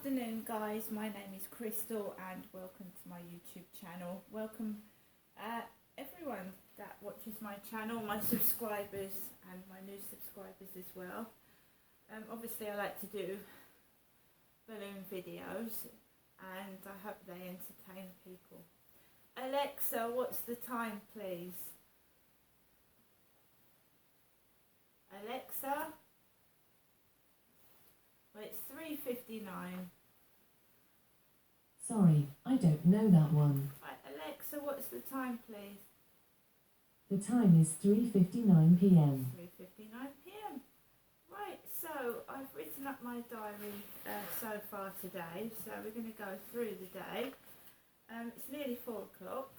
afternoon, guys. My name is Crystal and welcome to my YouTube channel. Welcome everyone that watches my channel, my subscribers and my new subscribers as well. Obviously I like to do balloon videos and I hope they entertain people. Alexa, what's the time please? Alexa? Well, it's 3:59. Sorry, I don't know that one. Right, Alexa, what's the time please? The time is 3:59 p.m. 3:59 p.m. Right, so I've written up my diary so far today, so we're going to go through the day. It's nearly 4 o'clock.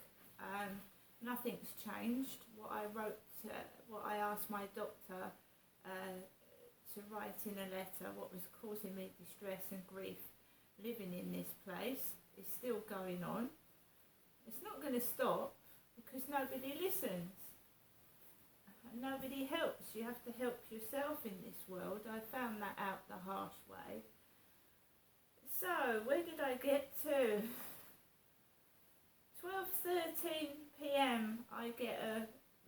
Nothing's changed. What I asked my doctor to write in a letter, what was causing me distress and grief living in this place, is still going on. It's not going to stop because nobody listens and nobody helps. You have to help yourself in this world. I found that out the harsh way. So where did I get to? 12:13 p.m. I get a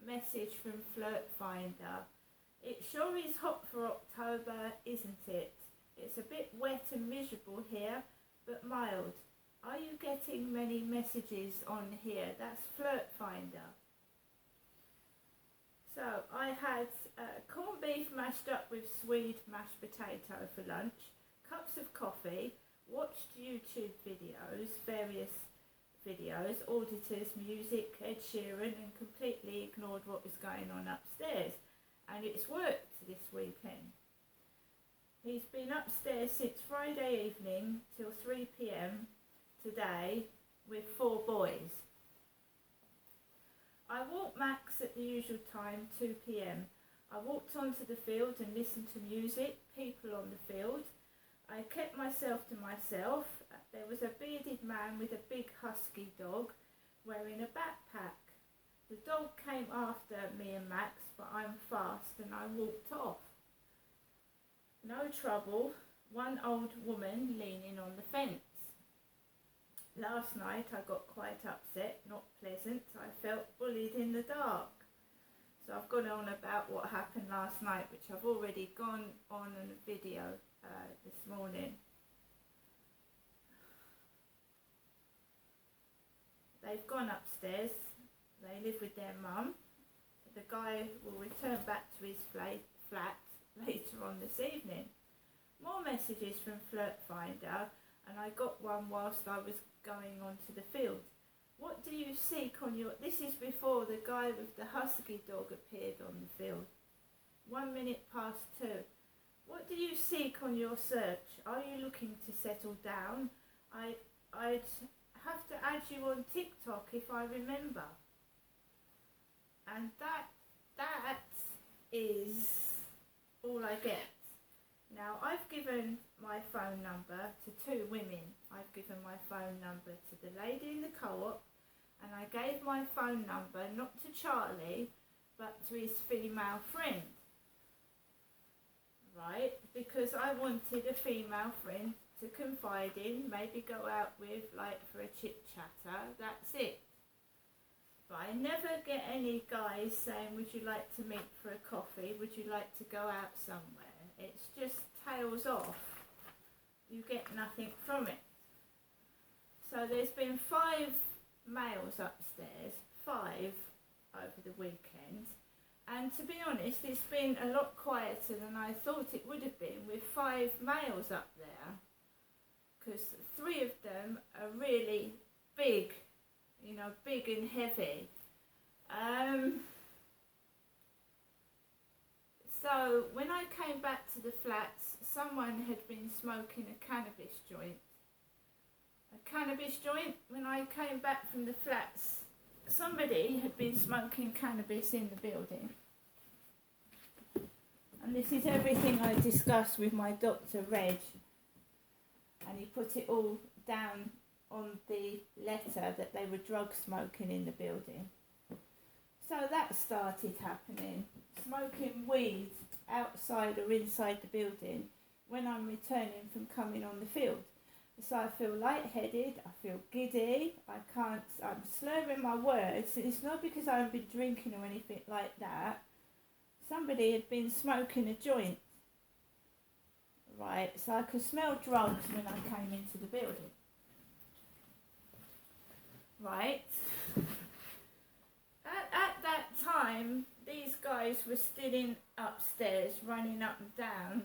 message from Flirt Finder. It sure is hot for October, isn't it? It's a bit wet and miserable here, but mild. Are you getting many messages on here? That's Flirt Finder. So I had corned beef mashed up with Swede mashed potato for lunch, cups of coffee, watched YouTube videos, various videos, auditors, music, Ed Sheeran, and completely ignored what was going on upstairs. And it's worked this weekend. He's been upstairs since Friday evening till 3 p.m. today with 4 boys. I walked Max at the usual time, 2 p.m. I walked onto the field and listened to music, people on the field. I kept myself to myself. There was a bearded man with a big husky dog wearing a backpack. The dog came after me and Max, but I'm fast and I walked off. No trouble, one old woman leaning on the fence. Last night I got quite upset, not pleasant. I felt bullied in the dark. So I've gone on about what happened last night, which I've already gone on in a video this morning. They've gone upstairs. They live with their mum. The guy will return back to his flat later on this evening. More messages from Flirt Finder, and I got one whilst I was going onto the field. What do you seek on your... This is before the guy with the husky dog appeared on the field. 1 minute past 2. What do you seek on your search? Are you looking to settle down? I'd have to add you on TikTok if I remember. And that is all I get. Now I've given my phone number to 2 women. I've given my phone number to the lady in the co-op, and I gave my phone number not to Charlie but to his female friend. Right? Because I wanted a female friend to confide in, maybe go out with, like for a chit chatter. That's it. But I never get any guys saying, would you like to meet for a coffee? Would you like to go out somewhere? It's just tails off. You get nothing from it. So there's been 5 males upstairs, 5 over the weekend. And to be honest, it's been a lot quieter than I thought it would have been with 5 males up there. Because 3 of them are really big. You know, big and heavy. So when I came back to the flats, someone had been smoking a cannabis joint. A cannabis joint? When I came back from the flats, somebody had been smoking cannabis in the building. And this is everything I discussed with my doctor, Reg. And he put it all down on the letter that they were drug smoking in the building. So that started happening. Smoking weed outside or inside the building when I'm returning from coming on the field. So I feel lightheaded, I feel giddy, I'm slurring my words. It's not because I haven't been drinking or anything like that. Somebody had been smoking a joint, right? So I could smell drugs when I came into the building, right? At that time, these guys were still in upstairs, running up and down,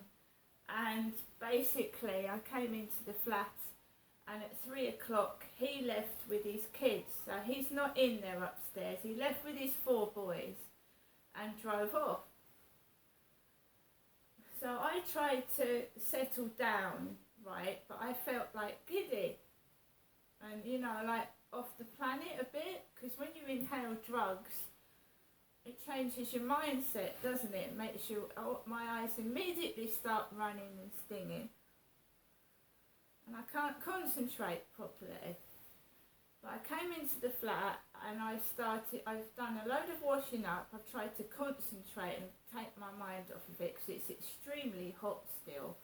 and basically I came into the flat, and at 3 o'clock he left with his kids. So he's not in there upstairs. He left with his 4 boys and drove off. So I tried to settle down, right, but I felt like giddy and, you know, like off the planet a bit, because when you inhale drugs, it changes your mindset, doesn't it? It makes you, my eyes immediately start running and stinging, and I can't concentrate properly. But I came into the flat and I've done a load of washing up. I've tried to concentrate and take my mind off of it because it's extremely hot still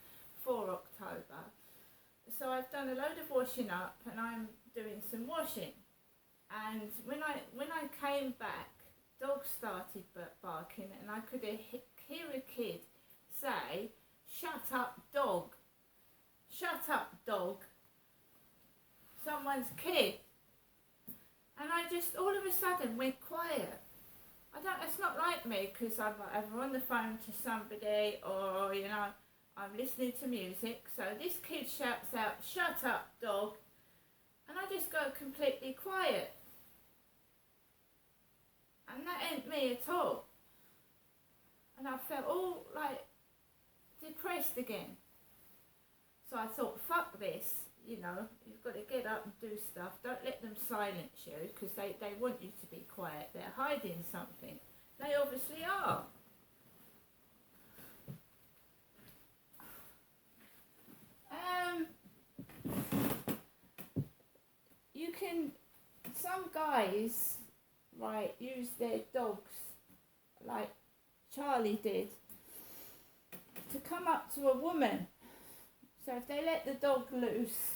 for October. So I've done a load of washing up and I'm doing some washing. And when I came back, dogs started barking, and I could hear a kid say, "Shut up, dog. Shut up, dog." Someone's kid. And I just all of a sudden went quiet. It's not like me, because I'm either on the phone to somebody or, you know, I'm listening to music. So this kid shouts out, "Shut up, dog." And I just go completely quiet. And that ain't me at all. And I felt all like depressed again. So I thought, fuck this, you know, you've got to get up and do stuff. Don't let them silence you, because they want you to be quiet. They're hiding something. They obviously are. You can, some guys, right, use their dogs, like Charlie did, to come up to a woman. So if they let the dog loose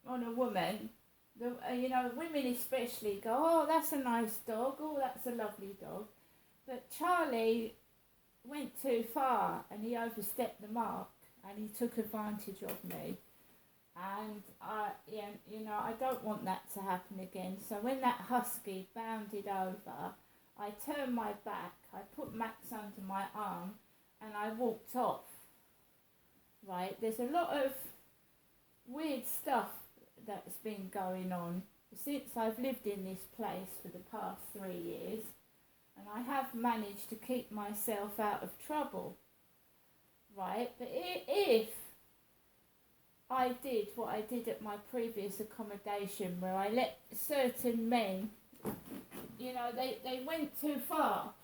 on a woman, you know, women especially go, "Oh, that's a nice dog. Oh, that's a lovely dog." But Charlie went too far and he overstepped the mark and he took advantage of me. And I don't want that to happen again. So when that husky bounded over, I turned my back, I put Max under my arm, and I walked off. Right, there's a lot of weird stuff that's been going on since I've lived in this place for the past 3 years, and I have managed to keep myself out of trouble. Right, but if I did what I did at my previous accommodation, where I let certain men, you know, they went too far.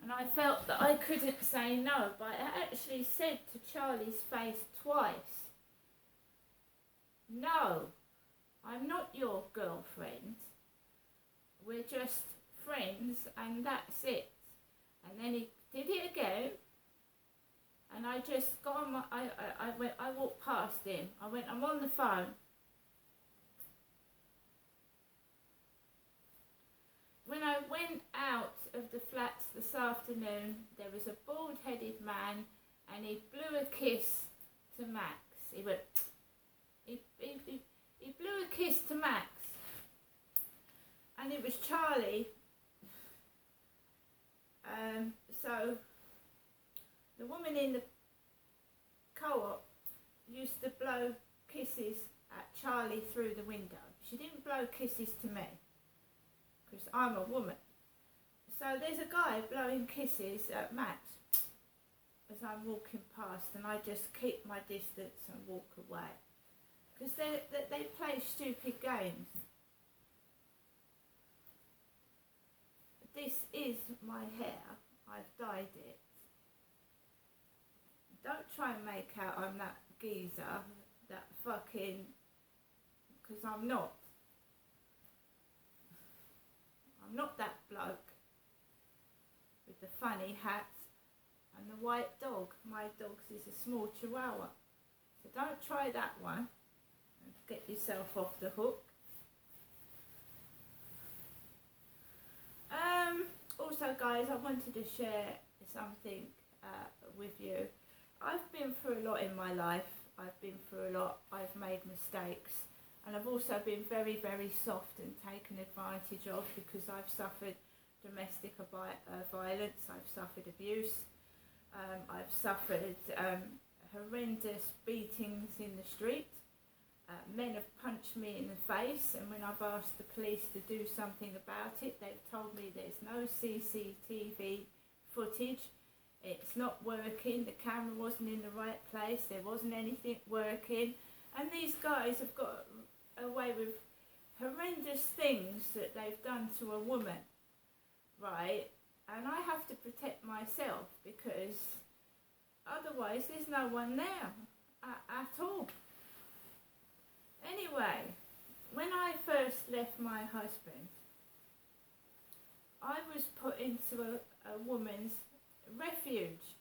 And I felt that I couldn't say no, but I actually said to Charlie's face twice, "No, I'm not your girlfriend. We're just friends and that's it." And then he did it again. And I just got on I walked past him. I went, "I'm on the phone." When I went out of the flats this afternoon, there was a bald-headed man and he blew a kiss to Max. He went, he blew a kiss to Max. And it was Charlie. So the woman in the co-op used to blow kisses at Charlie through the window. She didn't blow kisses to me, because I'm a woman. So there's a guy blowing kisses at Max as I'm walking past, and I just keep my distance and walk away, because they play stupid games. This is my hair. I've dyed it. Don't try and make out I'm that geezer, that fucking, because I'm not. I'm not that bloke with the funny hat and the white dog. My dog's is a small Chihuahua. So don't try that one and get yourself off the hook. Also guys, I wanted to share something with you. I've been through a lot in my life. I've been through a lot. I've made mistakes. And I've also been very, very soft and taken advantage of because I've suffered domestic violence. I've suffered abuse. I've suffered horrendous beatings in the street. Men have punched me in the face, and when I've asked the police to do something about it, they've told me there's no CCTV footage. It's not working, the camera wasn't in the right place, there wasn't anything working. And these guys have got away with horrendous things that they've done to a woman, right? And I have to protect myself because otherwise there's no one there at all. Anyway, when I first left my husband, I was put into a woman's refuge.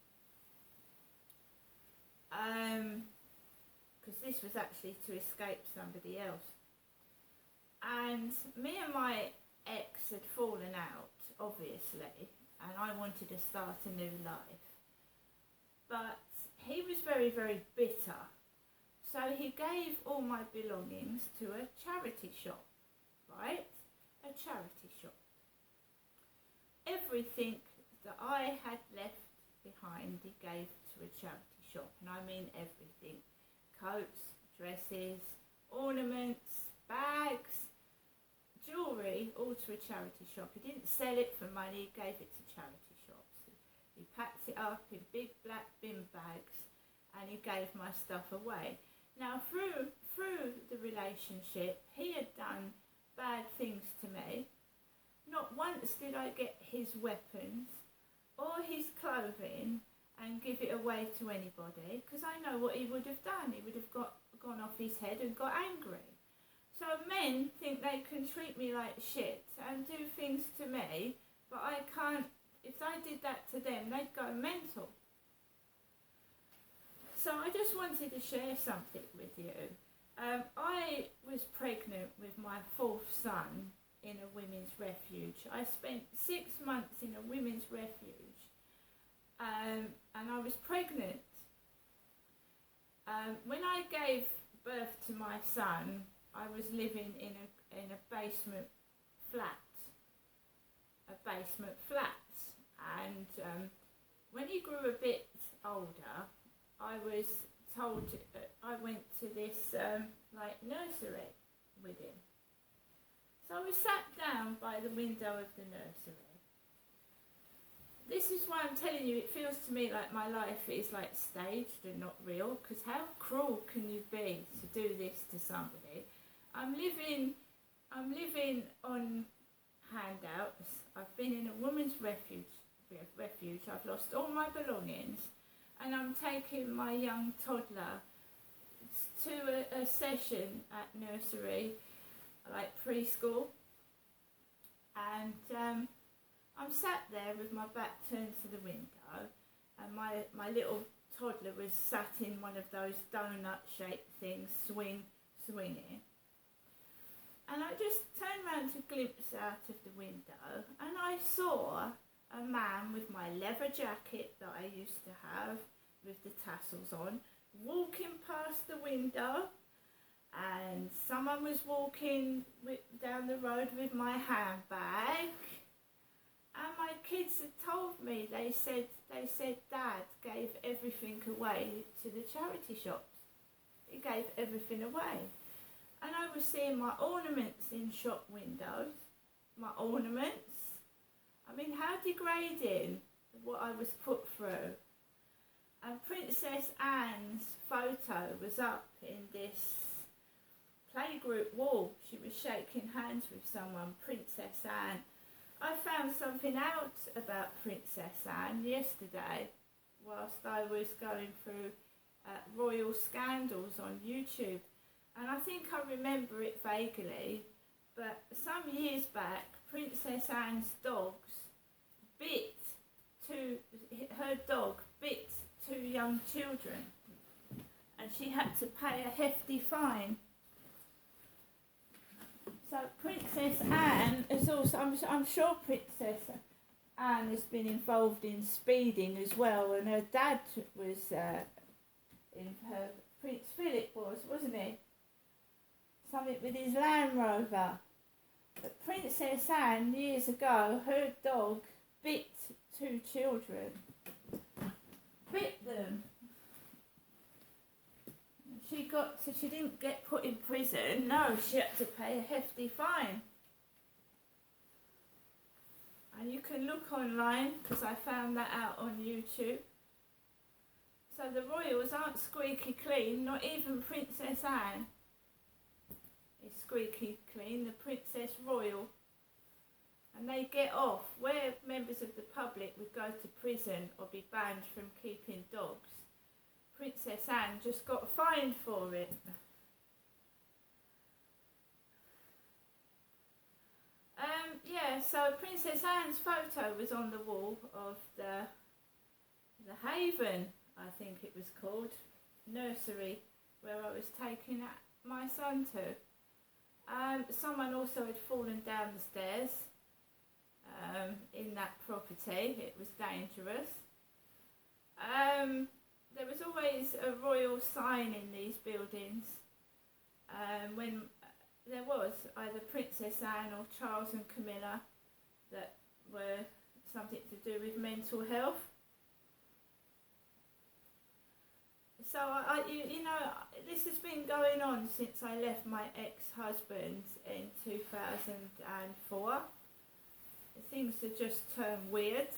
Because this was actually to escape somebody else. And me and my ex had fallen out, obviously, and I wanted to start a new life. But he was very, very bitter. So he gave all my belongings to a charity shop, right? A charity shop. Everything that I had left behind he gave to a charity shop, and I mean everything. Coats, dresses, ornaments, bags, jewellery, all to a charity shop. He didn't sell it for money, he gave it to charity shops. He packed it up in big black bin bags and he gave my stuff away. Now, through the relationship, he had done bad things to me. Not once did I get his weapons or his clothing and give it away to anybody, because I know what he would have done. He would have gone off his head and got angry. So men think they can treat me like shit and do things to me, but I can't. If I did that to them, they'd go mental. So I just wanted to share something with you. I was pregnant with my fourth son in a women's refuge. I spent 6 months in a women's refuge, and I was pregnant. When I gave birth to my son, I was living in a basement flat. And when he grew a bit older, I was told I went to this nursery with him. So I was sat down by the window of the nursery. This is why I'm telling you, it feels to me like my life is like staged and not real, because how cruel can you be to do this to somebody? I'm living on handouts. I've been in a women's refuge. I've lost all my belongings, and I'm taking my young toddler to a session at nursery, like preschool, and I'm sat there with my back turned to the window, and my little toddler was sat in one of those donut-shaped things, swinging. And I just turned round to glimpse out of the window, and I saw a man with my leather jacket that I used to have with the tassels on, walking past the window, and someone was walking down the road with my handbag, and my kids had told me, they said Dad gave everything away to the charity shops. He gave everything away. And I was seeing my ornaments in shop windows, my ornaments. I mean, how degrading what I was put through. And Princess Anne's photo was up in this playgroup wall. She was shaking hands with someone, Princess Anne. I found something out about Princess Anne yesterday whilst I was going through royal scandals on YouTube. And I think I remember it vaguely, but some years back, Princess Anne's dogs bit her dog bit 2 young children, and she had to pay a hefty fine. So Princess Anne is also, I'm sure Princess Anne has been involved in speeding as well, and her dad was Prince Philip wasn't he? Something with his Land Rover. But Princess Anne, years ago, her dog bit 2 children. Bit them. She didn't get put in prison. No, she had to pay a hefty fine. And you can look online, because I found that out on YouTube. So the royals aren't squeaky clean, not even Princess Anne is squeaky clean, the Princess Royal. And they get off, where members of the public would go to prison or be banned from keeping dogs. Princess Anne just got fined for it. Yeah, so Princess Anne's photo was on the wall of the Haven, I think it was called, nursery, where I was taking my son to. Someone also had fallen down the stairs in that property. It was dangerous. There was always a royal sign in these buildings when there was either Princess Anne or Charles and Camilla that were something to do with mental health. So you know, this has been going on since I left my ex-husband in 2004. Things have just turned weird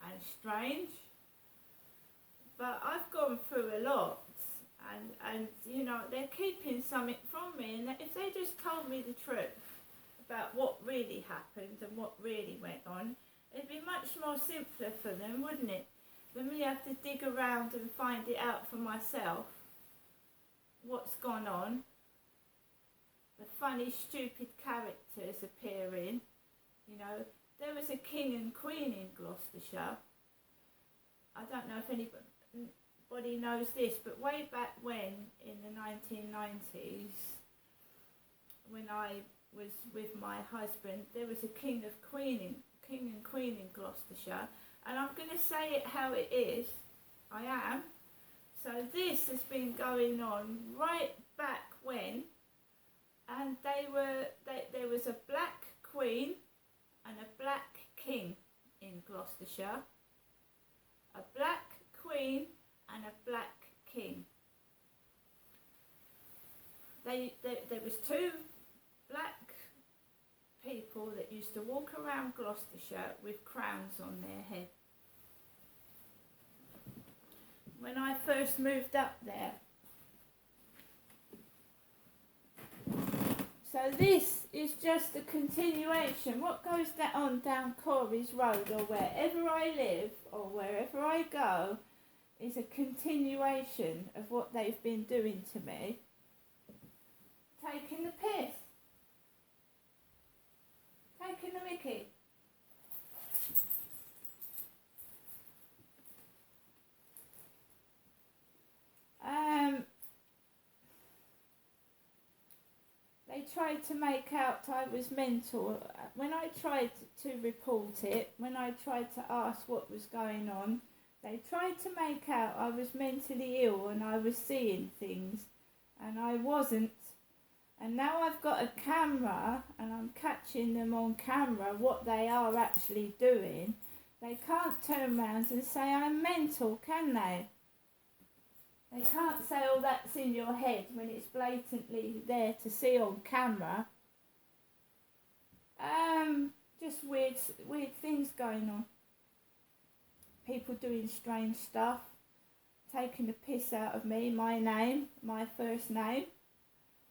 and strange. But I've gone through a lot, and you know, they're keeping something from me, and if they just told me the truth about what really happened and what really went on, it'd be much more simpler for them, wouldn't it? Than me have to dig around and find it out for myself, what's gone on, the funny, stupid characters appearing. You know, there was a king and queen in Gloucestershire. I don't know if anybody knows this, but way back when, in the 1990s, when I was with my husband, there was a king and queen in Gloucestershire, and I'm going to say it how it is. I am. So this has been going on right back when, and there was a black queen and a black king in Gloucestershire. A black queen and a black king. There was 2 black people that used to walk around Gloucestershire with crowns on their head. When I first moved up there. So this is just a continuation. What goes on down Corey's Road, or wherever I live or wherever I go, is a continuation of what they've been doing to me. Taking the piss. Taking the mickey. They tried to make out I was mental. When I tried to report it, when I tried to ask what was going on, they tried to make out I was mentally ill and I was seeing things, and I wasn't. And now I've got a camera and I'm catching them on camera what they are actually doing. They can't turn around and say I'm mental, can they? They can't say, oh, that's in your head, when it's blatantly there to see on camera. Just weird things going on. People doing strange stuff, taking the piss out of me, my name, my first name,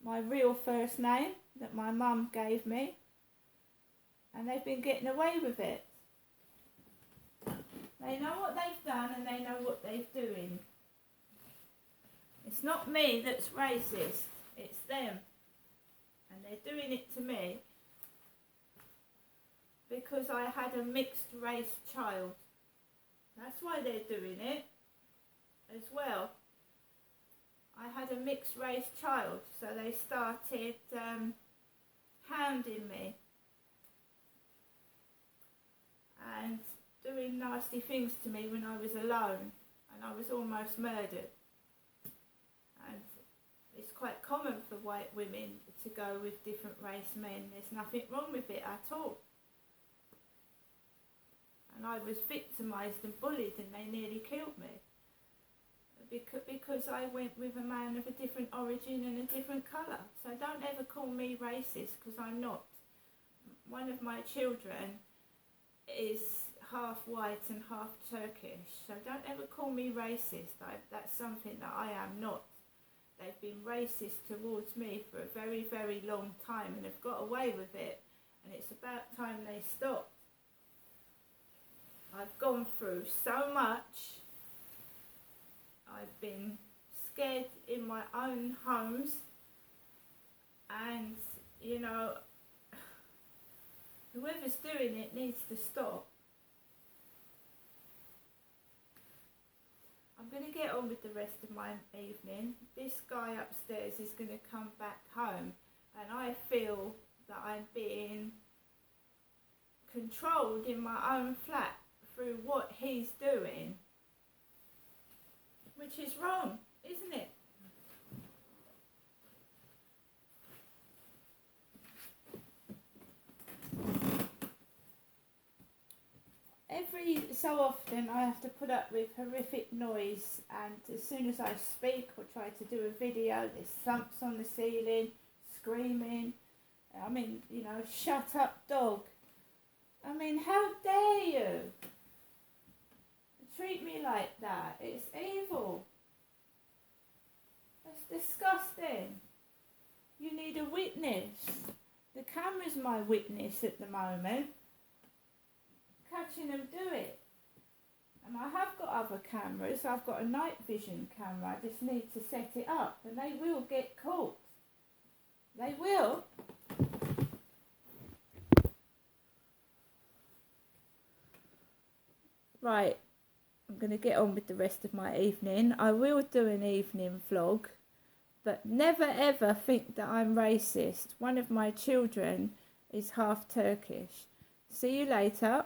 my real first name that my mum gave me, and they've been getting away with it. They know what they've done and they know what they're doing. It's not me that's racist, it's them. And they're doing it to me because I had a mixed race child. That's why they're doing it as well. I had a mixed race child, so they started hounding me and doing nasty things to me when I was alone and I was almost murdered. And it's quite common for white women to go with different race men. There's nothing wrong with it at all. And I was victimised and bullied and they nearly killed me. Because I went with a man of a different origin and a different colour. So don't ever call me racist, because I'm not. One of my children is half white and half Turkish. So don't ever call me racist. That's something that I am not. They've been racist towards me for a very, very long time and have got away with it. And it's about time they stopped. I've gone through so much. I've been scared in my own homes, and you know, whoever's doing it needs to stop. I'm going to get on with the rest of my evening. This guy upstairs is going to come back home, and I feel that I'm being controlled in my own flat through what he's doing. Which is wrong, isn't it? Every so often I have to put up with horrific noise, and as soon as I speak or try to do a video, there's thumps on the ceiling, screaming. I mean, you know, shut up dog. I mean, how dare you? Treat me like that. It's evil. That's disgusting. You need a witness. The camera's my witness at the moment. Catching them do it. And I have got other cameras. I've got a night vision camera. I just need to set it up and they will get caught. They will. Right. I'm going to get on with the rest of my evening. I will do an evening vlog, but never ever think that I'm racist. One of my children is half Turkish. See you later.